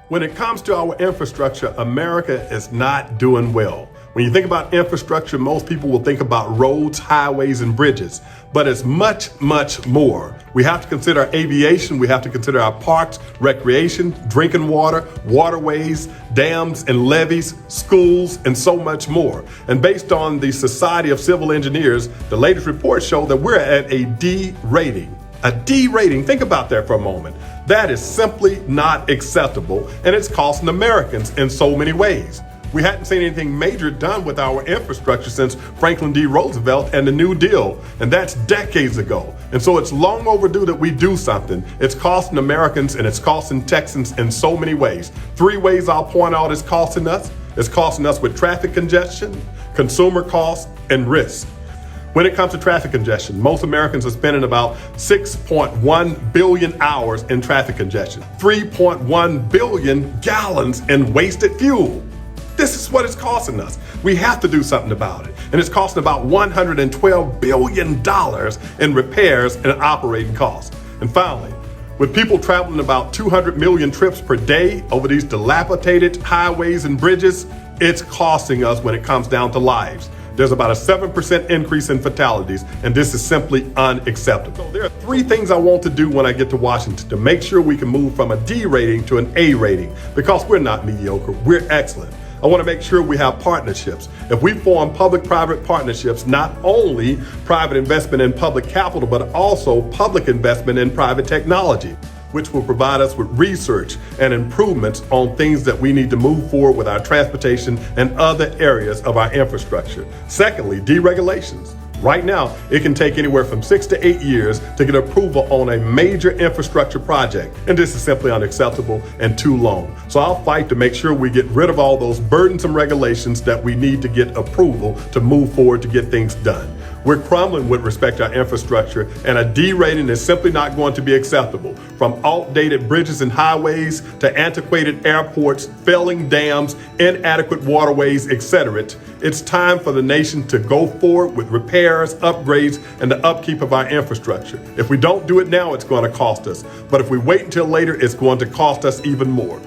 When it comes to our infrastructure, America is not doing well. When you think about infrastructure, most people will think about roads, highways, and bridges, but it's much, much more. We have to consider our aviation, we have to consider our parks, recreation, drinking water, waterways, dams and levees, schools, and so much more. And based on the Society of Civil Engineers, the latest reports show that we're at a D rating. A D rating, think about that for a moment. That is simply not acceptable, and it's costing Americans in so many ways. We hadn't seen anything major done with our infrastructure since Franklin D. Roosevelt and the New Deal, and that's decades ago. And so it's long overdue that we do something. It's costing Americans and it's costing Texans in so many ways. 3 ways I'll point out it's costing us. It's costing us with traffic congestion, consumer costs, and risk. When it comes to traffic congestion, most Americans are spending about 6.1 billion hours in traffic congestion, 3.1 billion gallons in wasted fuel. This is what it's costing us. We have to do something about it. And it's costing about $112 billion in repairs and operating costs. And finally, with people traveling about 200 million trips per day over these dilapidated highways and bridges, it's costing us when it comes down to lives. There's about a 7% increase in fatalities, and this is simply unacceptable. So there are 3 things I want to do when I get to Washington to make sure we can move from a D rating to an A rating, because we're not mediocre, we're excellent. I want to make sure we have partnerships. If we form public-private partnerships, not only private investment in public capital, but also public investment in private technology, which will provide us with research and improvements on things that we need to move forward with our transportation and other areas of our infrastructure. Secondly, deregulations. Right now, it can take anywhere from 6 to 8 years to get approval on a major infrastructure project, and this is simply unacceptable and too long. So I'll fight to make sure we get rid of all those burdensome regulations that we need to get approval to move forward to get things done. We're crumbling with respect to our infrastructure, and a D rating is simply not going to be acceptable. From outdated bridges and highways to antiquated airports, failing dams, inadequate waterways, etc. It's time for the nation to go forward with repairs, upgrades, and the upkeep of our infrastructure. If we don't do it now, it's going to cost us. But if we wait until later, it's going to cost us even more.